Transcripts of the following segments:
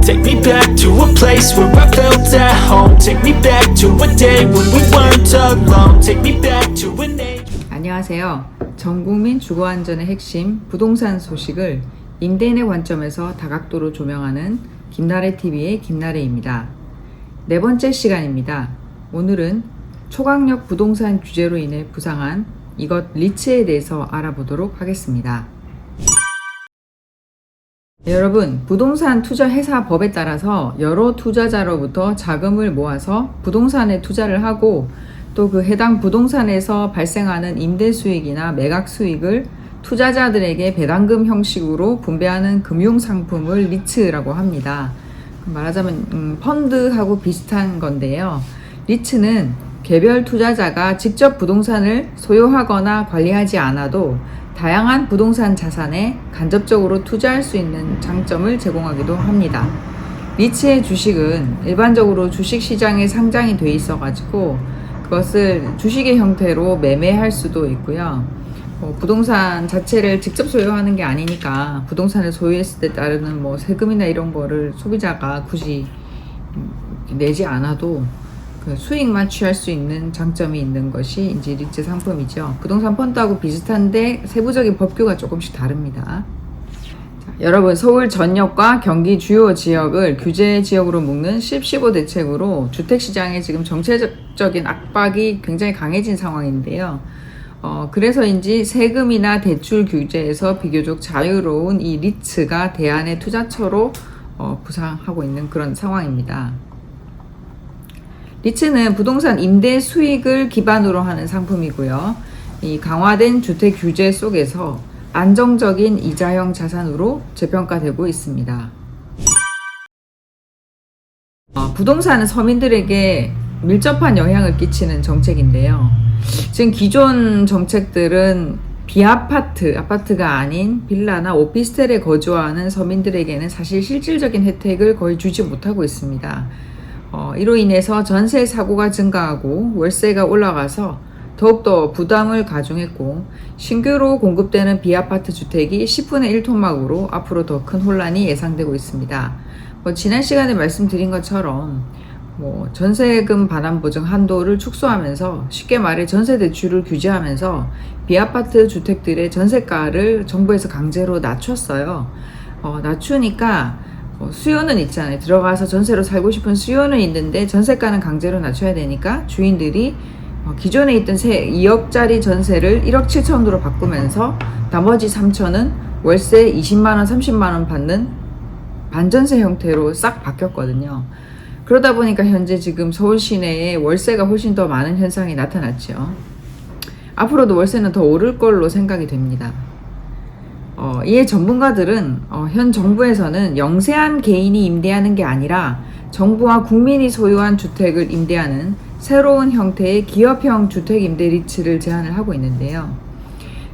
Take me back to a place where I felt at home. Take me back to a day when we weren't alone. Take me back to an age. 안녕하세요. 전국민 주거안전의 핵심 부동산 소식을 임대인의 관점에서 다각도로 조명하는 김나래TV의 김나래입니다. 네 번째 시간입니다. 오늘은 초강력 부동산 규제로 인해 부상한 이것 리츠에 대해서 알아보도록 하겠습니다. 네, 여러분, 부동산 투자 회사 법에 따라서 여러 투자자로부터 자금을 모아서 부동산에 투자를 하고 또 그 해당 부동산에서 발생하는 임대 수익이나 매각 수익을 투자자들에게 배당금 형식으로 분배하는 금융 상품을 리츠라고 합니다. 말하자면 펀드하고 비슷한 건데요. 리츠는 개별 투자자가 직접 부동산을 소유하거나 관리하지 않아도 다양한 부동산 자산에 간접적으로 투자할 수 있는 장점을 제공하기도 합니다. 리츠의 주식은 일반적으로 주식시장에 상장이 돼 있어 가지고 그것을 주식의 형태로 매매할 수도 있고요. 부동산 자체를 직접 소유하는 게 아니니까 부동산을 소유했을 때 따르는 세금이나 이런 거를 소비자가 굳이 내지 않아도 그 수익만 취할 수 있는 장점이 있는 것이 이제 리츠 상품이죠. 부동산 펀드하고 비슷한데 세부적인 법규가 조금씩 다릅니다. 자, 여러분, 서울 전역과 경기 주요 지역을 규제 지역으로 묶는 10.15 대책으로 주택시장에 지금 정책적인 압박이 굉장히 강해진 상황인데요. 그래서인지 세금이나 대출 규제에서 비교적 자유로운 이 리츠가 대안의 투자처로 부상하고 있는 그런 상황입니다. 리츠는 부동산 임대 수익을 기반으로 하는 상품이고요. 이 강화된 주택 규제 속에서 안정적인 이자형 자산으로 재평가되고 있습니다. 부동산은 서민들에게 밀접한 영향을 끼치는 정책인데요. 지금 기존 정책들은 비아파트, 아파트가 아닌 빌라나 오피스텔에 거주하는 서민들에게는 사실 실질적인 혜택을 거의 주지 못하고 있습니다. 이로 인해서 전세 사고가 증가하고 월세가 올라가서 더욱더 부담을 가중했고 신규로 공급되는 비아파트 주택이 10분의 1 토막으로 앞으로 더 큰 혼란이 예상되고 있습니다. 지난 시간에 말씀드린 것처럼 전세금 반환 보증 한도를 축소하면서 쉽게 말해 전세 대출을 규제하면서 비아파트 주택들의 전세가를 정부에서 강제로 낮췄어요. 낮추니까 수요는 있잖아요. 들어가서 전세로 살고 싶은 수요는 있는데 전세가는 강제로 낮춰야 되니까 주인들이 기존에 있던 2억짜리 전세를 1억 7천으로 바꾸면서 나머지 3천은 월세 20만원, 30만원 받는 반전세 형태로 싹 바뀌었거든요. 그러다 보니까 현재 지금 서울 시내에 월세가 훨씬 더 많은 현상이 나타났죠. 앞으로도 월세는 더 오를 걸로 생각이 됩니다. 이에 전문가들은 현 정부에서는 영세한 개인이 임대하는 게 아니라 정부와 국민이 소유한 주택을 임대하는 새로운 형태의 기업형 주택 임대 리츠를 제안을 하고 있는데요.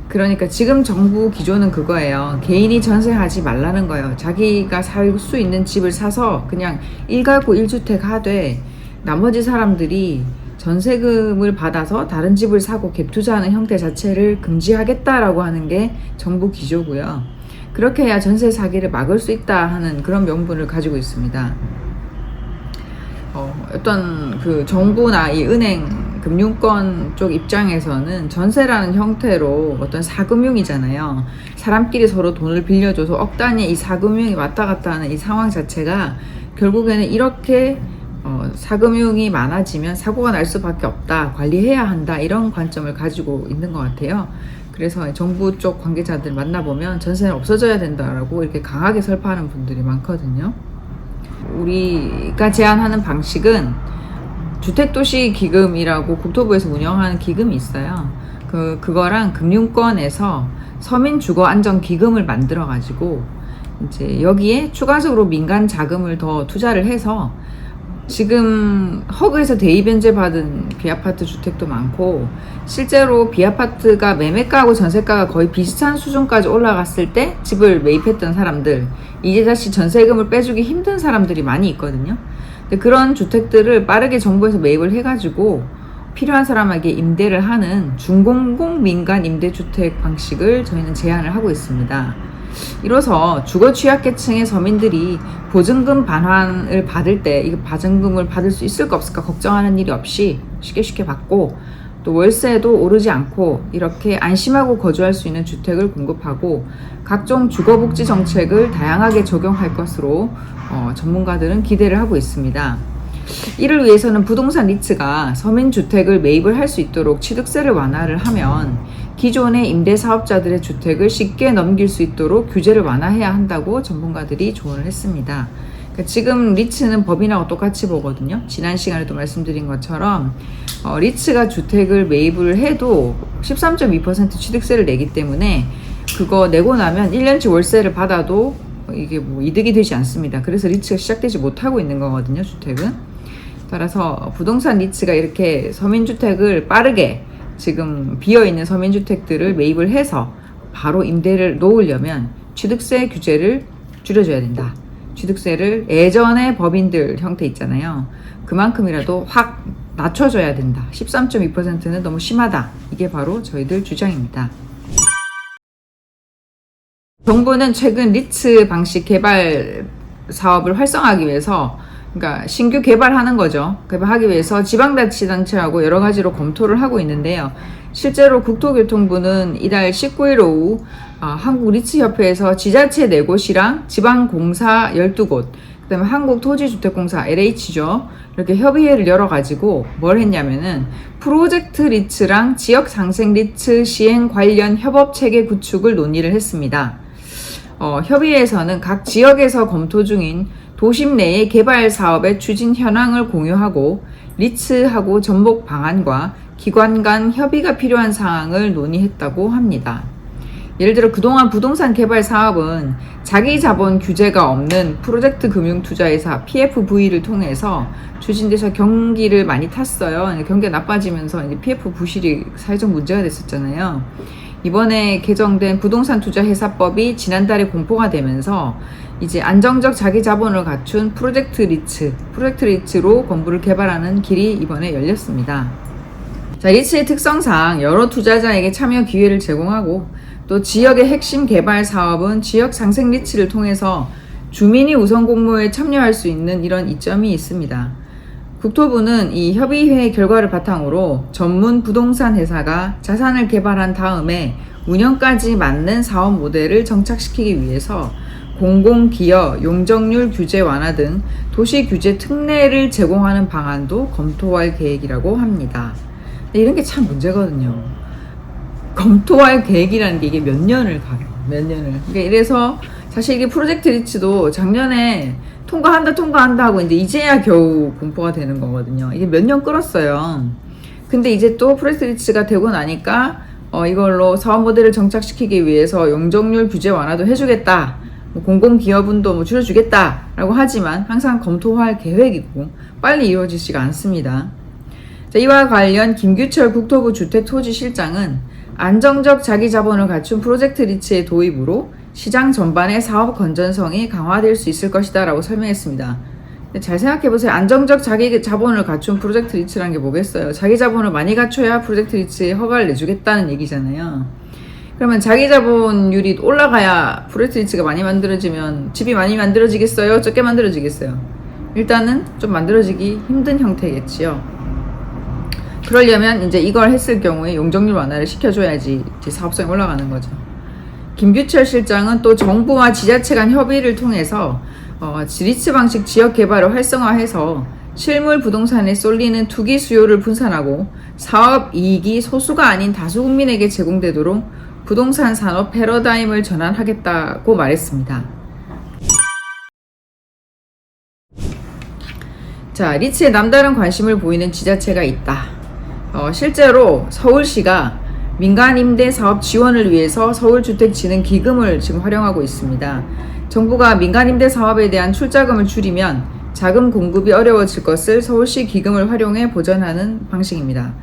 그러니까 지금 정부 기조는 그거예요. 개인이 전세하지 말라는 거예요. 자기가 살 수 있는 집을 사서 그냥 1가구 1주택 하되 나머지 사람들이 전세금을 받아서 다른 집을 사고 갭 투자하는 형태 자체를 금지하겠다라고 하는 게 정부 기조고요. 그렇게 해야 전세 사기를 막을 수 있다 하는 그런 명분을 가지고 있습니다. 어떤 그 정부나 이 은행 금융권 쪽 입장에서는 전세라는 형태로 어떤 사금융이잖아요. 사람끼리 서로 돈을 빌려줘서 억 단위의 이 사금융이 왔다 갔다 하는 이 상황 자체가 결국에는 이렇게 사금융이 많아지면 사고가 날 수밖에 없다, 관리해야 한다, 이런 관점을 가지고 있는 것 같아요. 그래서 정부 쪽 관계자들 만나보면 전세는 없어져야 된다라고 이렇게 강하게 설파하는 분들이 많거든요. 우리가 제안하는 방식은 주택도시기금이라고 국토부에서 운영하는 기금이 있어요. 그거랑 금융권에서 서민주거안정기금을 만들어가지고 이제 여기에 추가적으로 민간 자금을 더 투자를 해서 지금 허그에서 대입변제 받은 비아파트 주택도 많고 실제로 비아파트가 매매가하고 전세가가 거의 비슷한 수준까지 올라갔을 때 집을 매입했던 사람들, 이제 다시 전세금을 빼주기 힘든 사람들이 많이 있거든요. 근데 그런 주택들을 빠르게 정부에서 매입을 해가지고 필요한 사람에게 임대를 하는 준공공 민간 임대주택 방식을 저희는 제안을 하고 있습니다. 이로써 주거 취약계층의 서민들이 보증금 반환을 받을 때 이 보증금을 받을 수 있을까 없을까 걱정하는 일이 없이 쉽게 받고, 또 월세도 오르지 않고 이렇게 안심하고 거주할 수 있는 주택을 공급하고 각종 주거복지 정책을 다양하게 적용할 것으로 전문가들은 기대를 하고 있습니다. 이를 위해서는 부동산 리츠가 서민주택을 매입을 할 수 있도록 취득세를 완화를 하면 기존의 임대사업자들의 주택을 쉽게 넘길 수 있도록 규제를 완화해야 한다고 전문가들이 조언을 했습니다. 그러니까 지금 리츠는 법인하고 똑같이 보거든요. 지난 시간에도 말씀드린 것처럼 리츠가 주택을 매입을 해도 13.2% 취득세를 내기 때문에 그거 내고 나면 1년치 월세를 받아도 이게 뭐 이득이 되지 않습니다. 그래서 리츠가 시작되지 못하고 있는 거거든요, 주택은. 따라서 부동산 리츠가 이렇게 서민주택을 빠르게 지금 비어있는 서민주택들을 매입을 해서 바로 임대를 놓으려면 취득세 규제를 줄여줘야 된다. 취득세를 예전의 법인들 형태 있잖아요. 그만큼이라도 확 낮춰줘야 된다. 13.2%는 너무 심하다. 이게 바로 저희들 주장입니다. 정부는 최근 리츠 방식 개발 사업을 활성화하기 위해서, 그러니까 신규 개발하는 거죠. 개발하기 위해서 지방자치단체하고 여러 가지로 검토를 하고 있는데요. 실제로 국토교통부는 이달 19일 오후 한국리츠협회에서 지자체 4곳이랑 지방공사 12곳, 그 다음에 한국토지주택공사 LH죠. 이렇게 협의회를 열어가지고 뭘 했냐면은 프로젝트 리츠랑 지역상생 리츠 시행 관련 협업체계 구축을 논의를 했습니다. 협의회에서는 각 지역에서 검토 중인 도심 내의 개발 사업의 추진 현황을 공유하고 리츠하고 접목 방안과 기관 간 협의가 필요한 사항을 논의했다고 합니다. 예를 들어 그동안 부동산 개발 사업은 자기 자본 규제가 없는 프로젝트 금융투자회사 PFV를 통해서 추진돼서 경기를 많이 탔어요. 경기가 나빠지면서 이제 PF 부실이 사회적 문제가 됐었잖아요. 이번에 개정된 부동산 투자회사법이 지난달에 공포가 되면서 이제 안정적 자기 자본을 갖춘 프로젝트 리츠로 건물을 개발하는 길이 이번에 열렸습니다. 자, 리츠의 특성상 여러 투자자에게 참여 기회를 제공하고 또 지역의 핵심 개발 사업은 지역 상생 리츠를 통해서 주민이 우선 공모에 참여할 수 있는 이런 이점이 있습니다. 국토부는 이 협의회 결과를 바탕으로 전문 부동산 회사가 자산을 개발한 다음에 운영까지 맞는 사업 모델을 정착시키기 위해서 공공기여, 용적률 규제 완화 등 도시 규제 특례를 제공하는 방안도 검토할 계획이라고 합니다. 이런 게 참 문제거든요. 검토할 계획이라는 게 이게 몇 년을 가요. 몇 년을. 그러니까 이래서 사실 이게 프로젝트 리츠도 작년에 통과한다 하고 이제야 겨우 공포가 되는 거거든요. 이게 몇 년 끌었어요. 근데 이제 또 프로젝트 리츠가 되고 나니까 이걸로 사업 모델을 정착시키기 위해서 용적률 규제 완화도 해주겠다. 공공기여분도 줄여주겠다라고 하지만 항상 검토할 계획이고 빨리 이루어지지가 않습니다. 자, 이와 관련 김규철 국토부 주택토지실장은 안정적 자기 자본을 갖춘 프로젝트 리츠의 도입으로 시장 전반의 사업 건전성이 강화될 수 있을 것이다 라고 설명했습니다. 잘 생각해보세요. 안정적 자기 자본을 갖춘 프로젝트 리츠라는 게 뭐겠어요? 자기 자본을 많이 갖춰야 프로젝트 리츠에 허가를 내주겠다는 얘기잖아요. 그러면 자기 자본율이 올라가야 프로젝트 리츠가 많이 만들어지면 집이 많이 만들어지겠어요? 적게 만들어지겠어요? 일단은 좀 만들어지기 힘든 형태겠지요. 그러려면 이제 이걸 했을 경우에 용적률 완화를 시켜줘야지 사업성이 올라가는 거죠. 김규철 실장은 또 정부와 지자체 간 협의를 통해서 리츠 방식 지역 개발을 활성화해서 실물 부동산에 쏠리는 투기 수요를 분산하고 사업 이익이 소수가 아닌 다수 국민에게 제공되도록 부동산 산업 패러다임을 전환하겠다고 말했습니다. 자, 리츠에 남다른 관심을 보이는 지자체가 있다. 실제로 서울시가 민간 임대 사업 지원을 위해서 서울주택진흥기금을 지금 활용하고 있습니다. 정부가 민간 임대 사업에 대한 출자금을 줄이면 자금 공급이 어려워질 것을 서울시 기금을 활용해 보전하는 방식입니다.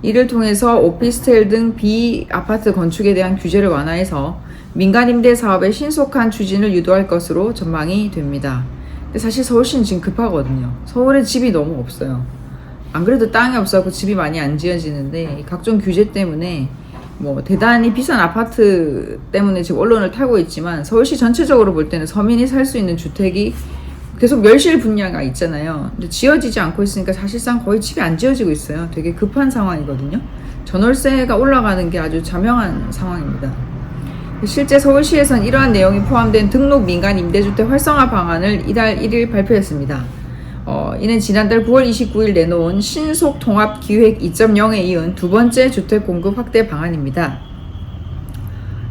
이를 통해서 오피스텔 등 비아파트 건축에 대한 규제를 완화해서 민간 임대 사업의 신속한 추진을 유도할 것으로 전망이 됩니다. 근데 사실 서울시는 지금 급하거든요. 서울에 집이 너무 없어요. 안 그래도 땅이 없어서 집이 많이 안 지어지는데 각종 규제 때문에 뭐 대단히 비싼 아파트 때문에 지금 언론을 타고 있지만 서울시 전체적으로 볼 때는 서민이 살 수 있는 주택이 계속 멸실 분야가 있잖아요. 근데 지어지지 않고 있으니까 사실상 거의 집이 안 지어지고 있어요. 되게 급한 상황이거든요. 전월세가 올라가는 게 아주 자명한 상황입니다. 실제 서울시에서는 이러한 내용이 포함된 등록 민간 임대주택 활성화 방안을 이달 1일 발표했습니다. 이는 지난달 9월 29일 내놓은 신속 통합 기획 2.0에 이은 두 번째 주택 공급 확대 방안입니다.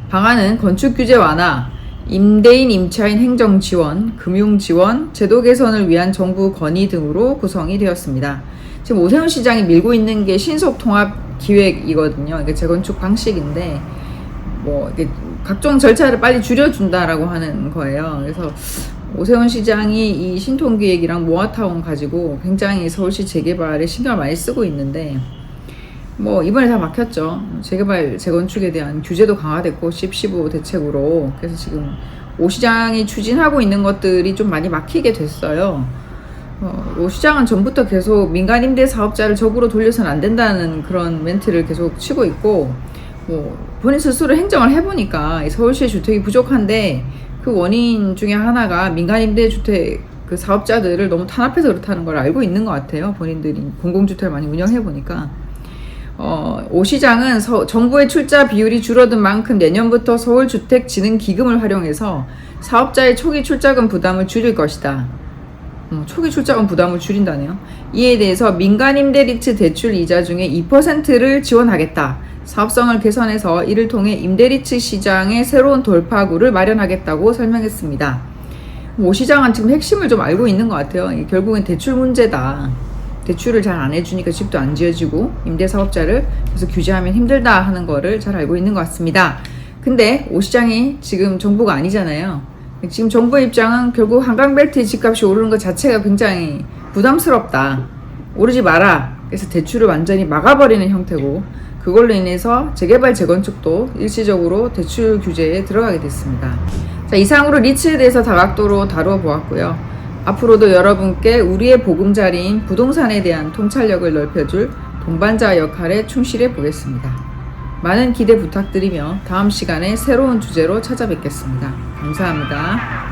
방안은 건축 규제 완화, 임대인 임차인 행정 지원, 금융 지원, 제도 개선을 위한 정부 건의 등으로 구성이 되었습니다. 지금 오세훈 시장이 밀고 있는 게 신속 통합 기획이거든요. 이게 재건축 방식인데 뭐 이게 각종 절차를 빨리 줄여준다라고 하는 거예요. 그래서 오세훈 시장이 이 신통기획이랑 모아타운 가지고 굉장히 서울시 재개발에 신경을 많이 쓰고 있는데 뭐 이번에 다 막혔죠. 재개발 재건축에 대한 규제도 강화됐고 10.15 대책으로. 그래서 지금 오 시장이 추진하고 있는 것들이 좀 많이 막히게 됐어요. 오 시장은 전부터 계속 민간 임대 사업자를 적으로 돌려서는 안 된다는 그런 멘트를 계속 치고 있고, 뭐 본인 스스로 행정을 해보니까 서울시의 주택이 부족한데 그 원인 중에 하나가 민간 임대 주택 그 사업자들을 너무 탄압해서 그렇다는 걸 알고 있는 것 같아요. 본인들이 공공주택을 많이 운영해 보니까. 오 시장은 정부의 출자 비율이 줄어든 만큼 내년부터 서울주택진흥기금을 활용해서 사업자의 초기 출자금 부담을 줄일 것이다. 초기 출자금 부담을 줄인다네요. 이에 대해서 민간임대리츠 대출 이자 중에 2%를 지원하겠다. 사업성을 개선해서 이를 통해 임대리츠 시장의 새로운 돌파구를 마련하겠다고 설명했습니다. 오 시장은 지금 핵심을 좀 알고 있는 것 같아요. 결국엔 대출 문제다. 대출을 잘 안 해주니까 집도 안 지어지고 임대사업자를 계속 규제하면 힘들다 하는 거를 잘 알고 있는 것 같습니다. 근데 오 시장이 지금 정부가 아니잖아요. 지금 정부의 입장은 결국 한강벨트의 집값이 오르는 것 자체가 굉장히 부담스럽다. 오르지 마라. 그래서 대출을 완전히 막아버리는 형태고, 그걸로 인해서 재개발 재건축도 일시적으로 대출 규제에 들어가게 됐습니다. 자, 이상으로 리츠에 대해서 다각도로 다루어 보았고요. 앞으로도 여러분께 우리의 보금자리인 부동산에 대한 통찰력을 넓혀줄 동반자 역할에 충실해 보겠습니다. 많은 기대 부탁드리며 다음 시간에 새로운 주제로 찾아뵙겠습니다. 감사합니다.